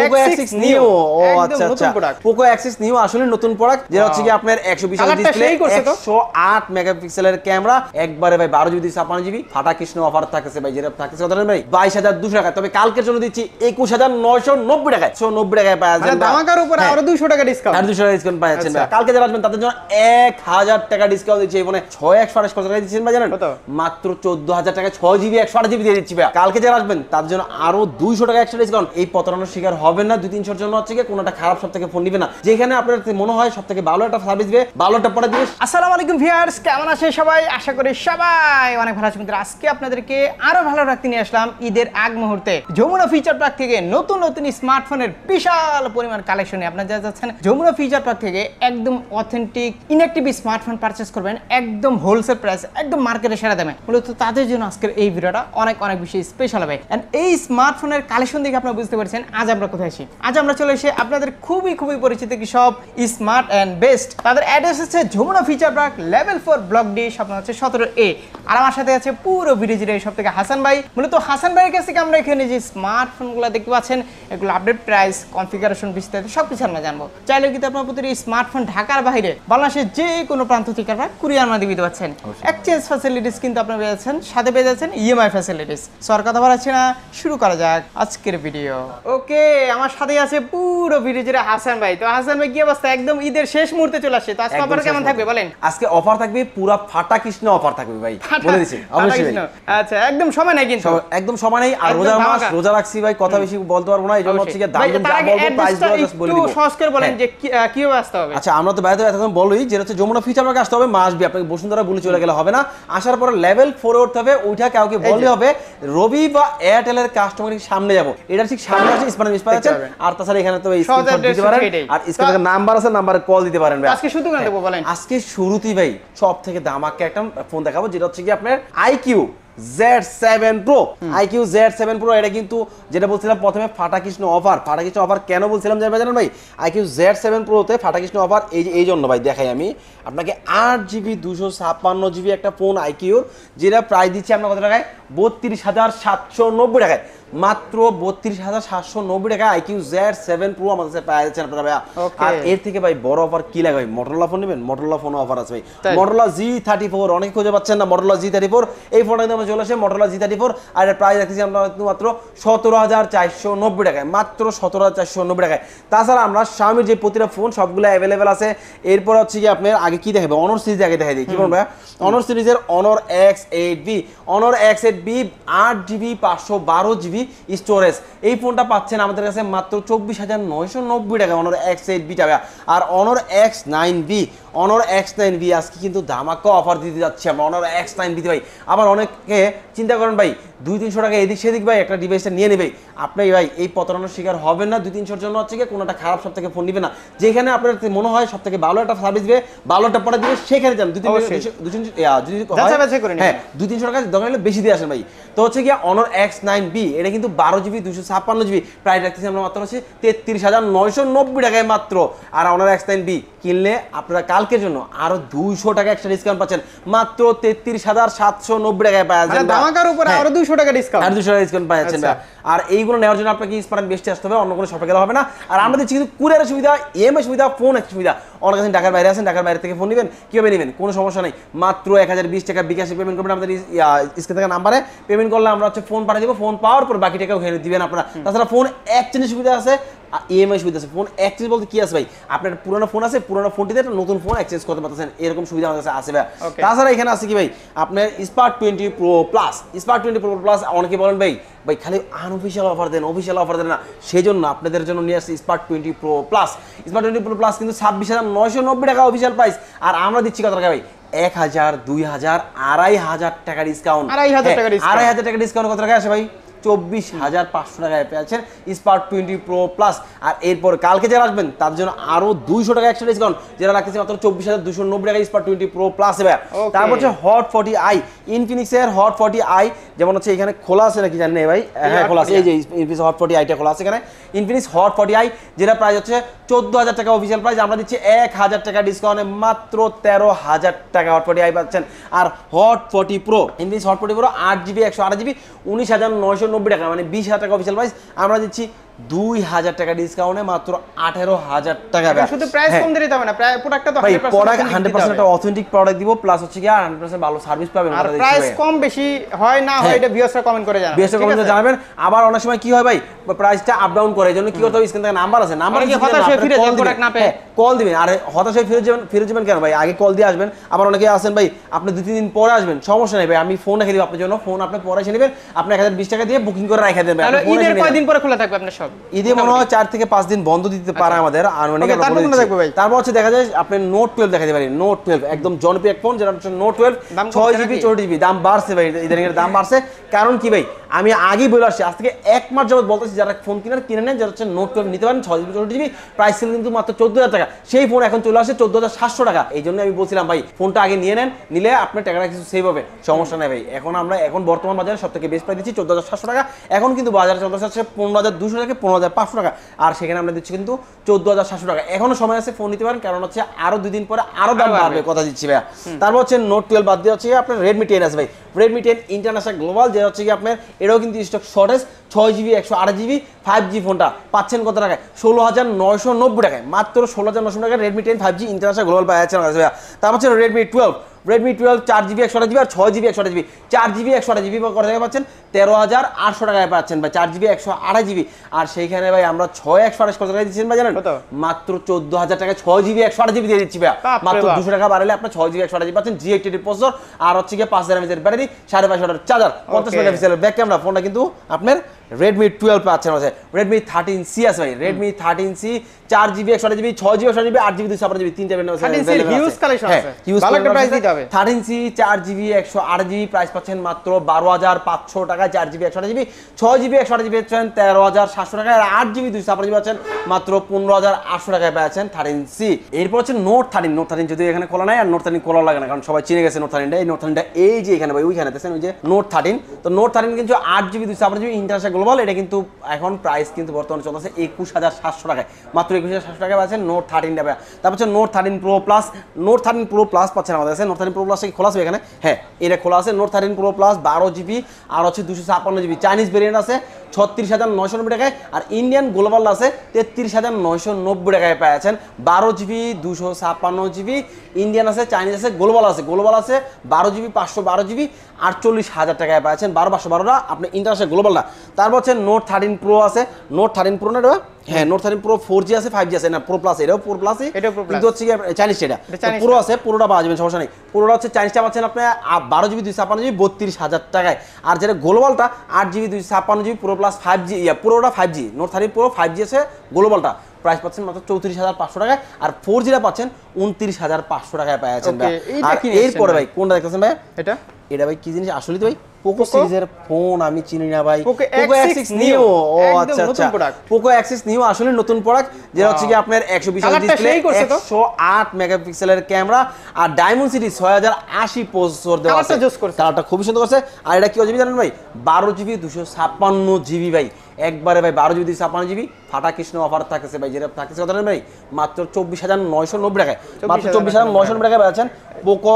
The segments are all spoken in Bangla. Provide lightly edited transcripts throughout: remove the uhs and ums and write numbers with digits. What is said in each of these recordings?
Poco X6 Neo ও আচ্ছা আচ্ছা Poco X6 Neo আসলে নতুন প্রোডাক্ট যেটা হচ্ছে কি আপনার 120 ইঞ্চি ডিসপ্লে 108 মেগাপিক্সেলের ক্যামেরা একবারে ভাই 12 জিবি 56 জিবি ফাটা কৃষ্ণ অফার থাকছে ভাই যেটা থাকছে কত ভাই 22200 টাকা তবে কালকের জন্য দিচ্ছি 21990 টাকায় 190 টাকায় পাওয়া যাবে মানে ধামাকার উপর আরো 200 টাকা ডিসকাউন্ট আর 200 টাকা ডিসকাউন্ট পাওয়া যাচ্ছে ভাই কালকে যারা আসবেন তাদের জন্য 1000 টাকা ডিসকাউন্ট দিচ্ছি এই ফোনে 6128 কত টাকা দিচ্ছেন ভাই জানেন মাত্র 14000 টাকা 6 জিবি 128 জিবি দিয়ে দিচ্ছি ভাই কালকে যারা আসবেন তাদের জন্য আরো 200 টাকা এক্সট্রা ডিসকাউন্ট এই প্রতারণার শিকার হবেন না 2-300 জন্য হচ্ছে কি কোনটা খারাপ সব থেকে ফোন নিবে না যেখানে আপনার মনে হয় সবথেকে ভালো একটা সার্ভিস দিবে ভালোটা পরে দিবে। আসসালামু আলাইকুম ভিউয়ার্স, কেমন আছেন সবাই? আশা করি সবাই অনেক ভালো আছেন। আজকে আপনাদেরকে আরো ভালো রাখতে নিয়ে আসলাম ঈদের আগ মুহূর্তে যমুনা ফিচার পার্ক থেকে নতুন নতুন স্মার্টফোনের বিশাল পরিমাণ কালেকশন নিয়ে আপনারা যাচ্ছেন যমুনা ফিচার পার্ক থেকে একদম অথেন্টিক ইনঅ্যাক্টিভ স্মার্টফোন পারচেজ করবেন একদম হোলসেল প্রাইস একদম মার্কেটে সেরা দামে। মূলত তাদের জন্য আজকের এই ভিডিওটা অনেক অনেক বেশি স্পেশাল হবে। এন্ড এই স্মার্টফোনের কালেকশন দেখে আপনারা বুঝতে পারছেন আজ আমরা কোথায় আছি। আজ আমরা চলে এসে আপনাদের খুবই পরিচিত কি সব স্মার্ট এন্ড বেস্ট। তাদের অ্যাড্রেস হচ্ছে Jamuna future park level 4 block D স্বপ্ন হচ্ছে 17A। আর আমার সাথে আছে পুরো ভিডিও জুড়ে সব থেকে হাসান ভাই। মূলত হাসান ভাইয়ের কাছ থেকে আমরা এখানে যে স্মার্টফোনগুলো দেখতে পাচ্ছেন এগুলো আপডেট প্রাইস কনফিগারেশন বিস্তারিত সবকিছু আমরা জানবো। চাইলে কিন্তু আপনার প্রতিটি স্মার্টফোন ঢাকার বাইরে বাংলাদেশের যে কোনো প্রান্ত থেকে আপনারা কুরিয়ার মাধ্যমে দিতে পারছেন। এক্সচেঞ্জ ফ্যাসিলিটিস কিন্তু আপনারা পেয়ে যাচ্ছেন, সাথে পেয়ে যাচ্ছেন ইএমআই ফ্যাসিলিটিস। সর কথা বলা আছে না, শুরু করা যাক আজকের ভিডিও। ওকে, আমার সাথে আছে পুরো ভিডিও জুড়ে হাসান ভাই। তো হাসান ভাই কি অবস্থা? একদম ঈদের শেষ মুহূর্তে চলে আসছে, তো আজকে অফার কেমন থাকবে বলেন? আজকে অফার থাকবে পুরো ফাটা কৃষ্ণ অফার থাকবে ভাই, বলে দিছি অবশ্যই। আচ্ছা, একদম সময় নাই কিন্তু, একদম সময় নাই। আর রোজার মাস, রোজা রাখছি ভাই, কথা বেশি বলতে পারবো না, এইজন্য হচ্ছে কি দাম যা বলবো প্রাইস গুলো জাস্ট বলে দিব। একটু সহজ করে বলেন যে কিভাবে আসতে হবে। আচ্ছা, আমরা তো বাইরে এখন বলই যে হচ্ছে যমুনা ফিচার পার্কে আসতে হবে, মাসবি। আপনাকে বসুন্ধরা বলে চলে গেলে হবে না, আসার পরে লেভেল 4 এ উঠতে হবে। ওইটা কাউকে বললে হবে রবি বা এয়ারটেল এর কাস্টমারের সামনে যাব, এটা ঠিক সামনে আছে স্পেশাল মিস পাচ্ছেন। আর তাছাড়া এখানে তো এই স্ক্রিনশট দিতে পারেন, আর স্ক্রিনে নাম্বার আছে, নাম্বারে কল দিতে পারেন ভাই। আজকে শুরু করে দেব বলেন। আজকে শুরুতেই ভাই সব থেকে দামাকা একটা ফোন দেখাবো, যেটা হচ্ছে কি আপনার IQ Z7 Pro। IQ Z7 Pro এটা কিন্তু যেটা বলছিলাম প্রথমে ফাটা কৃষ্ণ অফার। ফাটা কৃষ্ণ অফার কেন বলছিলাম জানেন ভাই? IQ Z7 Pro তে ফাটা কৃষ্ণ অফার এই জন্য ভাই, দেখাই আমি আপনাকে 8GB 256GB একটা ফোন IQ যেটা প্রাইস দিচ্ছি আমরা কত টাকায়? 32790 টাকায়, মাত্র 32790 টাকায় IQ Z7 Pro আমাদের কাছে পেয়ে যাচ্ছেন আপনারা ভাই। আর এর থেকে ভাই বড় অফার কি লাগে ভাই? মোটরোলা ফোন নেবেন, মোটরোলা ফোন অফার আছে ভাই। মোটরোলা G34 অনেক খুঁজে পাচ্ছেন না, মোটরোলা G34 এই ফোনটা কিন্তু আমরা চলে আসে মোটরোলা G34। আর এর প্রাইস রাখতেছি আমরা মাত্র 17490 টাকায়, মাত্র 17490 টাকায়। তাছাড়া আমরা Xiaomi যে প্রতিটা ফোন সবগুলো অ্যাভেলেবেল আছে। এরপর হচ্ছে কি আপনার আগে কি দেখাবে? Honor সিরিজ আগে দেখাই দিই, কি বলবো ভাই? Honor সিরিজের Honor X8B, Honor X8B 8GB 512GB storage. এই ফোনটা পাচ্ছেন আমাদের কাছে মাত্র 24990 টাকা Honor X8B টাকা। আর Honor X9B, Honor X9B আজকে কিন্তু ধামাকা অফার দিতে যাচ্ছে আমরা Honor X9B ভাই। আবার অনেকে চিন্তা করেন ভাই 200-300 টাকা এদিক সেদিক ভাই একটা ডিভাইসটা নিয়ে নেবে, আপনি ভাই এই প্রতারণার শিকার হবেন না। 2-300 জন্য হচ্ছে কি কোনটা খারাপ সব থেকে ফোন নিবে না, যেখানে আপনার মনে হয় সব থেকে ভালো একটা সার্ভিস দিবে ভালোটা পরে দিবে সেখানে যান। 2-300 টাকা দরকার হলে বেশি দিয়ে আসেন ভাই। তো হচ্ছে কি Honor X9B এটা কিন্তু 12GB 256GB প্রাইস রাখতেছি আমরা মাত্র হচ্ছে 33990 টাকায় মাত্র। আর Honor X9B কিনলে আপনারা কালকের জন্য আরো 200 টাকা এক্সট্রা ডিসকাউন্ট পাচ্ছেন, মাত্র 33790 টাকায় পাওয়া যাবে। ধামাকার উপর আরো 200 টাকা ডিসকাউন্ট, আর 200 টাকা ডিসকাউন্ট পাচ্ছেন। আর এইগুলো নেওয়ার জন্য আপনাকে স্মার্ট বেস্টে আসতে হবে, অন্য কোনো শপে গেলে হবে না। আর আমরা দিচ্ছি কিন্তু কুরিয়ারের সুবিধা, ইএমআই সুবিধা, ফোন এক সুবিধা। অনেক আছেন ঢাকার বাইরে আছেন, ঢাকার বাইরে থেকে ফোন নেবেন, কিভাবে নেবেন কোনো সমস্যা নেই। মাত্র 1020 টাকা বিকাশে পেমেন্ট করবেন আমাদের স্ক্রিনে থাকা নাম্বারে। পেমেন্ট করলে আমরা হচ্ছে ফোন পাঠিয়ে দেবো, ফোন পাওয়ার পর বাকি টাকাও ঘেরে দিবেন আপনারা। তাছাড়া ফোন এক্সচেঞ্জের সুবিধা আছে, ইএমআই সুবিধা আছে। ফোন এক্সচেঞ্জ বলতে কি আছে ভাই? আপনার পুরোনো ফোন আছে, পুরোনো ফোনটিতে একটা নতুন ফোন এক্সচেঞ্জ করতে পারতেছেন, এরকম সুবিধা আমাদের কাছে আছে ভাই। তাছাড়া এখানে আছে কি ভাই আপনার Spark 20 Pro Plus। Spark 20 Pro Plus অনেকে বলেন ভাই খালি আনঅফিশিয়াল অফার দেন, অফিশিয়াল অফার দেন না, সেই জন্য আপনাদের জন্য নিয়ে আসছি Spark 20 Pro Plus। Spark 20 Pro Plus কিন্তু 26990 টাকা অফিশিয়াল প্রাইস। আর আমরা দিচ্ছি কত টাকা ভাই? 1000, 2000, 2500 টাকা ডিসকাউন্ট। 2500 টাকা ডিসকাউন্ট কত টাকা আসে ভাই? 24500 টাকায় পেয়েছেন Spark 20 Pro Plus। আর এরপর কালকে যারা আসবেন তার জন্য আরো 200 টাকা এক্সট্রা ডিসকাউন্ট, যেটা রাখতেছি মাত্র 24290 টাকা Spark 20 Pro Plus এ। তারপর হচ্ছে Hot 40i, Infinix এর Hot 40i, যেমন হচ্ছে এখানে খোলা আছে নাকি জানেন ভাই? হ্যাঁ খোলা আছে, এই যে Infinix Hot 40i টা খোলা আছে এখানে। Infinix Hot 40i যেটা প্রাইস হচ্ছে 14000 টাকা অফিশিয়াল প্রাইস, আমরা দিচ্ছি 1000 টাকা ডিসকাউন্টে মাত্র 13000 টাকা Hot 40i পাচ্ছেন। আর Hot 40 Pro, Infinix Hot 40 Pro 8GB 128GB 19990 টাকা, মানে 20000 টাকা অফিশিয়াল প্রাইস, আমরা দিচ্ছি 2000 টাকা ডিসকাউন্টে মাত্র 18000 টাকা। শুধু প্রাইস কম দিতে হবে না, প্রায় প্রোডাক্টটা তো 100% প্রোডাক্ট 100% একটা অথেন্টিক প্রোডাক্ট দিব, প্লাস হচ্ছে কি 100% ভালো সার্ভিস পাবেন। আর প্রাইস কম বেশি হয় না হয় এটা ভিউয়ার্সরা কমেন্ট করে জানাবেন, ভিউয়ার্সরা কমেন্ট করে জানাবেন। আবার অনেক সময় কি হয় ভাই, প্রাইসটা আপ ডাউন করে, এজন্য কি করতে হবে, স্ক্রিন থেকে নাম্বার আছে, নাম্বার কি হতাশ হয়ে ফিরে যাবেন প্রোডাক্ট না পেয়ে, কল দিবেন। আর হতাশ হয়ে ফিরে যাবেন কেন ভাই, আগে কল দিয়ে আসবেন। আবার অনেকে আছেন ভাই আপনি 2-3 দিন পরে আসবেন, সমস্যা নেই ভাই, আমি ফোন রেখে দিব আপনার জন্য, ফোন আপনি পরে এসে নেবেন, আপনি 1020 টাকা দিয়ে বুকিং করে রেখে দেবেন। তাহলে ঈদের কয়দিন পরে খোলা থাকবে আপনার সব? ঈদে মনে হয় 4 থেকে 5 দিন বন্ধ দিতে পারে আমাদের। আর অনেকে তারপর হচ্ছে দেখা যায় আপনি নোট 12 দেখাতে পারি, নোট 12 একদম জনপ্রিয় এক ফোন, যেটা হচ্ছে নোট 12 6GB 64GB। দাম বাড়ছে ভাই, ইদানিং এর দাম বাড়ছে। কারণ কি ভাই, আমি আগেই বলে আসছি, আজ থেকে 1 মাস যাবত বলতেছি যারা ফোন কিনে নেন, যারা হচ্ছে নোট 12 নিতে পারেন 6GB 64GB, প্রাইস ছিল কিন্তু মাত্র 14000 টাকা, সেই ফোন এখন চলে আসে 14700 টাকা। এই জন্য আমি বলছিলাম ভাই ফোনটা আগে নিয়ে নেন, নিলে আপনার টাকাটা কিছু সেভ হবে, সমস্যা নাই ভাই। এখন বর্তমান বাজারে সব থেকে বেস্ট প্রাইস দিচ্ছি 14700 টাকা। এখন কিন্তু বাজারে চলতেছে 15200 টাকা, 15500 টাকা, আর সেখানে আমরা দিচ্ছি কিন্তু 14700 টাকা। এখনো সময় আছে, ফোন নিতে পারেন, কারণ হচ্ছে আরো 2 দিন পরে আরো দাম বাড়বে, কথা দিচ্ছি ভাই। তারপর হচ্ছে নোট 12 বাদ দিয়ে হচ্ছে আপনার Redmi 10 আছে ভাই, Redmi 10 ইন্টারন্যাশনাল গ্লোবাল, যেটা হচ্ছে কি আপনার এটাও কিন্তু stock shortage, 6GB 128GB 5G ফোনটা পাচ্ছেন কত টাকায়, 16990 টাকায়, মাত্র 16990 টাকায় Redmi 10 5G ইন্টারন্যাশনাল গ্লোবাল পাচ্ছেন। তারপর হচ্ছে Redmi 12 4GB 128GB আর 6GB 128GB, 4GB 128GB কত টাকায় পাচ্ছেন, 13800 টাকায় পাচ্ছেন ভাই, 4GB 128GB। আর সেইখানে ভাই আমরা 6 কত টাকায় দিচ্ছেন ভাই জানেন, মাত্র 14000 টাকায় 6GB 128GB দিয়ে দিচ্ছি ভাই, মাত্র 200 টাকা বাড়ালে আপনার 6GB 128GB পাচ্ছেন, G80 প্রসেসর, আর হচ্ছে কি 5000 mAh ব্যাটারি, 5.5 ওয়াটের চার্জার, 50 মেগাপিক্সেলের ব্যাক ক্যামেরা। ফোনটা কিন্তু আপনার Redmi 12 পাচ্ছেন আছে। Redmi 13C আছে ভাই, Redmi 13C 4GB 128GB 6GB 128GB 8GB 256GB, তিনটা ভেরিয়েন্ট আছে। 13C হিউজ কালেকশন আছে, ভালো একটা প্রাইস দিতে হবে। 13C 4GB 128GB প্রাইস পাচ্ছেন মাত্র 12500 টাকায়, 4GB 128GB, 6GB 128GB পাচ্ছেন 13700 টাকায়, আর 8GB 256GB পাচ্ছেন মাত্র 15800 টাকায় পাচ্ছেন 13C। এরপর হচ্ছে Note 13 যদি এখানে খোলা নাই, আর Note 13 খোলা লাগে না, কারণ সবাই চিনে গেছে Note 13টা। এই Note 13টা এই যে এখানে ভাই, ওইখানে দেখেন ওই যে Note 13। তো Note 13 কিন্তু 8GB 256GB ইন্টারন্যাশনাল গ্লোবাল, এটা কিন্তু এখন প্রাইস কিন্তু বর্তমানে চলতেছে 21700 টাকায়, মাত্র 21700 টাকায় পাচ্ছেন Note 13 টা। তারপর হচ্ছে Note 13 Pro Plus, Note 13 Pro Plus পাচ্ছেন আমাদের কাছে। Note 13 Pro Plus কি খোলা আছে এখানে? হ্যাঁ, এটা খোলা আছে। Note 13 Pro Plus 12GB আর হচ্ছে 256GB, চাইনিজ ভেরিয়েন্ট আছে 36990 টাকায়, আর ইন্ডিয়ান গ্লোবাল আছে 33990 টাকায় পাচ্ছেন। 12GB 256GB ইন্ডিয়ান আছে, চাইনিজ আছে, গ্লোবাল আছে 12GB 512GB 48000 টাকায় পাচ্ছেন। 12512টা আপনি ইন্টারন্যাশনাল গ্লোবালটা। তারপর হচ্ছে Note 13 Pro আছে, Note 13 Pro না, হ্যাঁ Note 13 Pro 4G আছে, 5G আছে, না Pro Plus, এটাও Pro Plus, কিন্তু হচ্ছে কি চাইনিজ, এটা পুরো আছে, পুরোটা পাওয়া যাবে, সমস্যা নেই। পুরোটা হচ্ছে চাইনিজটা পাচ্ছেন আপনি 12GB 256GB 32000 টাকায়, আর যেটা গ্লোবালটা 8GB 256GB Pro Plus 5G, পুরোটা 5G। Note 13 Pro 5G আছে, গ্লোবালটা প্রাইস পাচ্ছেন মাত্র 34500 টাকায়, আর 4Gটা পাচ্ছেন 29500 টাকায় পাচ্ছেন ভাই। আর এরপরে ভাই কোনটা দেখতেছেন ভাই, এটা ভাই কি জিনিস আসলে তো ভাই Poco সিরিজের ফোন আমি চিনি না ভাই, Poco X6 Neo। ও আচ্ছা আচ্ছা, Poco X6 Neo আসলে নতুন প্রোডাক্ট, যেটা হচ্ছে কি আপনার 120 ডিসপ্লে, 108 মেগাপিক্সেলের ক্যামেরা, আর Dimensity 6080 প্রসেসর দেওয়া আছে। কালারটা খুবই সুন্দর করছে। আর এটা কি জিবি জানেন ভাই, 12GB 256GB ভাই, একবারে ভাই 12GB 256GB ফাটা কৃষ্ণ অফার থাকছে ভাই, যেটা থাকছে কত ভাই, মাত্র 24990 টাকায়, মাত্র 24990 টাকায় পাচ্ছেন Poco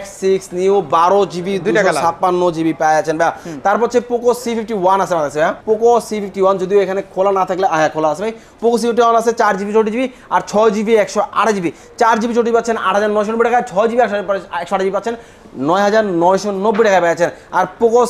X6 Neo 12GB 256GB পাচ্ছেন ভাই। তারপর হচ্ছে Poco C51 আছে আমাদের কাছে। Poco C51 যদিও এখানে খোলা না থাকলে খোলা আছে ভাই, Poco C51 আছে 4GB 64GB আর 6GB 128GB। 4GB 64GB পাচ্ছেন 8990 টাকায়, 6GB 128GB পাচ্ছেন 9990 টাকায় পাচ্ছেন। আর Poco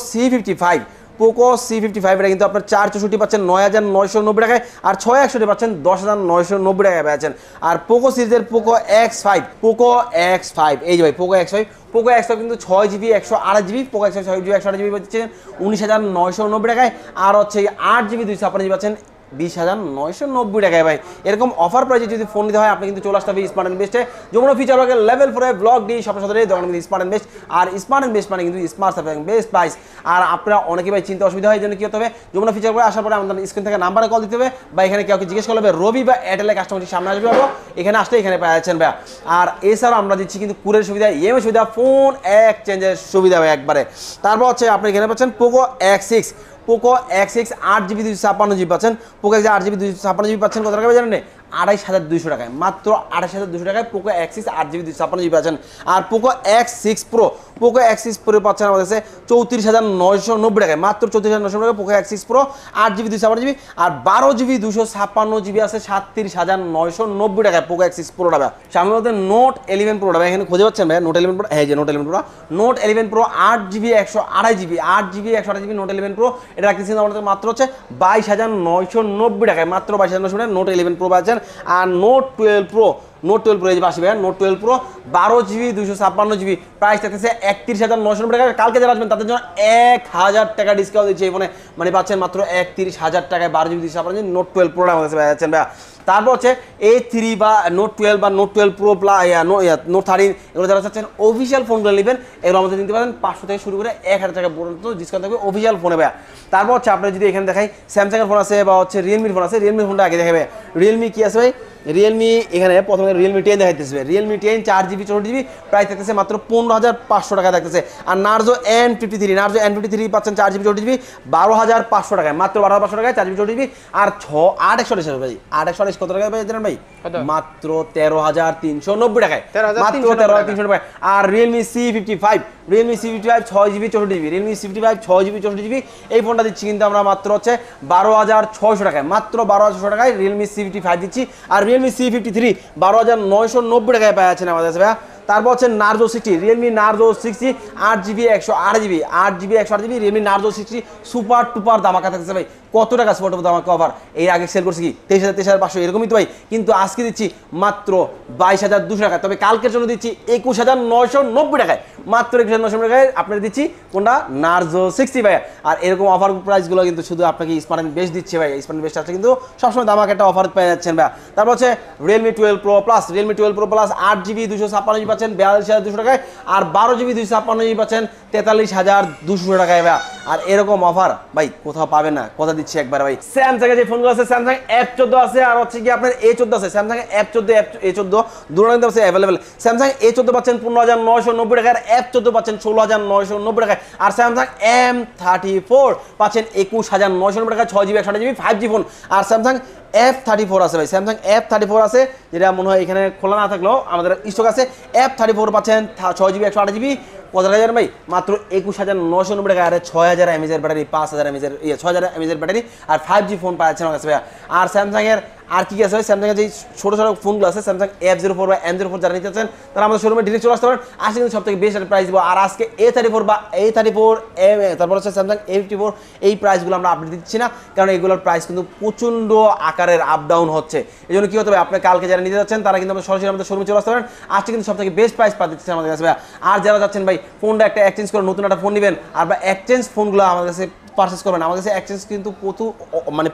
C55 এটা কিন্তু আপনার 464 পাচ্ছেন 9990 টাকায়, আর 661 পাচ্ছেন 10990 টাকায় পাচ্ছেন। আর Poco সিরিজের Poco X5 এই যে ভাই Poco X5 কিন্তু 6GB 128GB, Poco X5 6GB 128GB পাচ্ছেন 19990 টাকায়, আর হচ্ছে 8GB 256GB পাচ্ছেন 20990 টাকায় ভাই। এরকম অফার প্রাইসে যদি ফোন নিতে হয় আপনি কিন্তু চলে আসতে হবে স্মার্ট এন্ড বেস্টে। যমুনা ফিচার পার্কের লেভেল 4 ব্লক ডি সবার সাথে দোকান কিন্তু স্মার্ট এন্ড বেস্ট, আর স্মার্ট এন্ড বেস্ট মানে কিন্তু স্মার্ট সার্ভিস বেস্ট প্রাইস। আর আপনারা অনেকে ভাই চিন্তা অসুবিধা হয়, এই জন্য কি হতে হবে, যমুনা ফিচার করে আসার পরে আমাদের স্ক্রিন থেকে নাম্বারে কল দিতে হবে, বা এখানে কেউ জিজ্ঞেস করলে হবে রবি বা এয়ারটেলের কাস্টমারের সামনে আসবে, এখানে আসলে এখানে পাচ্ছেন ভাই। আর এছাড়াও আমরা দিচ্ছি কিন্তু কুরিয়ার সুবিধা, ইএমআই সুবিধা, ফোন এক্সচেঞ্জের সুবিধা ভাই একবারে। তারপর হচ্ছে আপনি এখানে পাচ্ছেন Poco X6 8GB 256GB পাচ্ছেন, Poco X6 8GB 256GB পাচ্ছেন কত টাকা জানেন, 28200 টাকায়, মাত্র 28200 টাকায় Poco X6 8GB 256GB পাচ্ছেন। আর Poco X6 Pro Poco axis pro পাচ্ছেন আমাদের কাছে 34,990 টাকায়, মাত্র 34,990 টাকা Poco axis pro 8GB 256GB আর 12GB 256GB আছে 37,990 টাকায় পোকো এক্সিস প্রোটা। সামনে মধ্যে নোট 11 প্রোটা এখানে খুঁজে পাচ্ছেন ভাই, নোট 11 প্রো, হ্যাঁ যে note 11 pro, note 11 pro 8GB 128GB 8GB 128GB note 11 pro, এটা রাখতেছি আমাদের মাত্র হচ্ছে 22,990 টাকায়, মাত্র 22,990 টাকায় নোট 11 প্রো পাচ্ছেন। আর নোট 12 প্রো, নোট 12 প্রো এই যে পাশে ভাই, note 12 pro 12GB 256GB price থাকতেছে 31,990 টাকা। কালকে যারা আসবেন তাদের জন্য 1,000 টাকা ডিসকাউন্ট দিচ্ছি এই ফোনে, মানে পাচ্ছেন মাত্র 31,000 টাকায় 12GB 256GB নোট 12 প্রোটা আমাদের কাছে পাচ্ছেন ভাই। তারপর হচ্ছে A3 বা নোট 12 বা নোট 12 প্রো প্লাস নোট 13 এগুলো যারা চাচ্ছেন অফিসিয়াল ফোনগুলো নেবেন, এগুলো আমাদের নিতে পারেন 500 থেকে শুরু করে 1,000 টাকা পর্যন্ত ডিসকাউন্ট থাকবে অফিসিয়াল ফোনে ভাই। তারপর হচ্ছে আপনার যদি এখানে দেখাই স্যামসাংয়ের ফোন আছে বা হচ্ছে রিয়েলমির ফোন আছে, রিয়েলমির ফোনটা আগে দেখাবে। রিয়েলমি কি আছে ভাই, রিয়েলমি এখানে প্রথমে রিয়েলমি 10 দেখাইতেছে, রিয়েলমি 10 4GB 64GB প্রাইস থাকতেছে মাত্র 15,500 টাকা থাকতেছে। আর নার্জো N53, নার্জো N53 পাচ্ছেন 4GB 64GB 12,500 টাকায়, মাত্র 12,500 টাকায় 4GB 64GB। আর 8/128 ভাই, 8/128 কত টাকায় ভাই জানেন ভাই, মাত্র 13,390 টাকায়, মাত্র 13,390 টাকায়। আর Realme C55, Realme C55 6GB 64GB, Realme C55 6GB 64GB এই ফোনটা দিচ্ছি কিন্তু আমরা মাত্র হচ্ছে 12,600 টাকায়, মাত্র 12,600 টাকায় রিয়েলমি C55 দিচ্ছি। আর রিয়েলমি C53 12,990 টাকায় পাওয়া যাচ্ছেন আমাদের কাছে ভাইয়া। তারপর হচ্ছে Narzo 60, Realme Narzo 60 8GB 128GB 8GB 128GB Realme Narzo 60 super duper ধামাকা থাকছে ভাই। কত টাকা সুপার টুপার ধামাকা অফার, এর আগে সেল করছি কি 23,000 23,500 এরকমই তো ভাই, কিন্তু আজকে দিচ্ছি মাত্র 22,200 টাকা। তবে কালকের জন্য দিচ্ছি 21,990 টাকায়, মাত্র 21,990 টাকায় আপনাদের দিচ্ছি কোনটা, নার্জো 60 ভাই। আর এরকম অফার প্রাইসগুলো কিন্তু শুধু আপনাকে স্মার্ট বেস্ট দিচ্ছে ভাই, স্মার্ট বেস্ট আছে কিন্তু সবসময় ধামাকা একটা অফার পেয়ে যাচ্ছেন ভাই। তারপর হচ্ছে Realme 12 pro plus, Realme 12 pro plus 8GB 256GB পাচ্ছেন 42,200 টাকায়, আর 12GB 256GB পাচ্ছেন 43,200 টাকায় ভাই। আর এরকম অফার ভাই কোথাও পাবেন না, কথা দিচ্ছি একবার ভাই। স্যামসাং এর যে ফোনগুলো আছে, স্যামসাং F14 আছে আর হচ্ছে কি আপনার A14 আছে, স্যামসাং F14 A14 দুটো কিন্তু আছে अवेलेबल। স্যামসাং A14 পাচ্ছেন 15,990 টাকায়, আর F14 পাচ্ছেন 16,990 টাকায়। আর স্যামসাং M34 পাচ্ছেন 21,990 টাকায় 6GB 128GB 5G ফোন। আর স্যামসাং F34 আছে ভাই, স্যামসাং F34 আছে যেটা মনে হয় এখানে খোলা না থাকলেও আমাদের স্টক আছে। F34 পাচ্ছেন 6GB 128GB কত টাকা জানেন ভাই, মাত্র 21,990 টাকা। আর 6,000 mAh battery, 5,000 mAh 6,000 mAh battery আর 5G ফোন পাচ্ছেন আমার কাছে ভাইয়া। আর স্যামসাং এর আর কি আছে ভাই, স্যামসাং এর যে ছোট ছোট ফোনগুলো আছে স্যামসাং F04 বা M04 যারা নিতে চাচ্ছেন তারা আমাদের শোরুমে ডিরেক্ট চলে আসতে পারেন, আজকে কিন্তু সব থেকে বেস্ট একটা প্রাইস দিব। আর আজকে A34 বা A34 তারপর হচ্ছে স্যামসাং A54 এই প্রাইসগুলো আমরা আপডেট দিচ্ছি না, কারণ এগুলোর প্রাইস কিন্তু প্রচণ্ড আকারের আপ ডাউন হচ্ছে। এই জন্য কি হতে হবে, আপনি কালকে যারা নিতে যাচ্ছেন তারা কিন্তু সরাসরি আমাদের শোরুমে চলে আসতে পারেন, আজকে কিন্তু সব থেকে বেস্ট প্রাইস পাচ্ছেন আমাদের কাছে ভাইয়া। আর যারা যাচ্ছেন ভাই ফোনটা একটা এক্সচেঞ্জ করে নতুন একটা ফোন নেবেন আর বা এক্সচেঞ্জ ফোনগুলো আমাদের কাছে পারচেস করবেন, আমার কাছে এক্সচেঞ্জ কিন্তু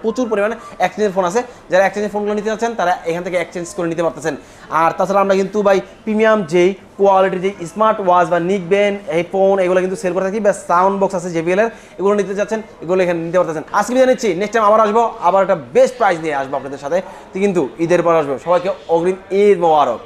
প্রচুর পরিমাণে এক্সচেঞ্জের ফোন আছে, যারা এক্সচেঞ্জের ফোনগুলো নিতে যাচ্ছেন তারা এখান থেকে এক্সচেঞ্জ করে নিতে পারতেছেন। আর তাছাড়া আমরা কিন্তু ভাই প্রিমিয়াম যেই কোয়ালিটির যে স্মার্ট ওয়াচ বা নিক ব্যান্ড এই ফোন এগুলো কিন্তু সেল করে থাকি, বা সাউন্ড বক্স আছে JBL এর, এগুলো নিতে যাচ্ছেন এগুলো এখানে নিতে পারতেছেন। আজকে বিদায় নিচ্ছি, নেক্সট টাইম আবার আসবো, আবার একটা বেস্ট প্রাইস নিয়ে আসবো আপনাদের সাথে, কিন্তু ঈদের পর আসবো। সবাইকে অগ্রিম ঈদ মোবারক।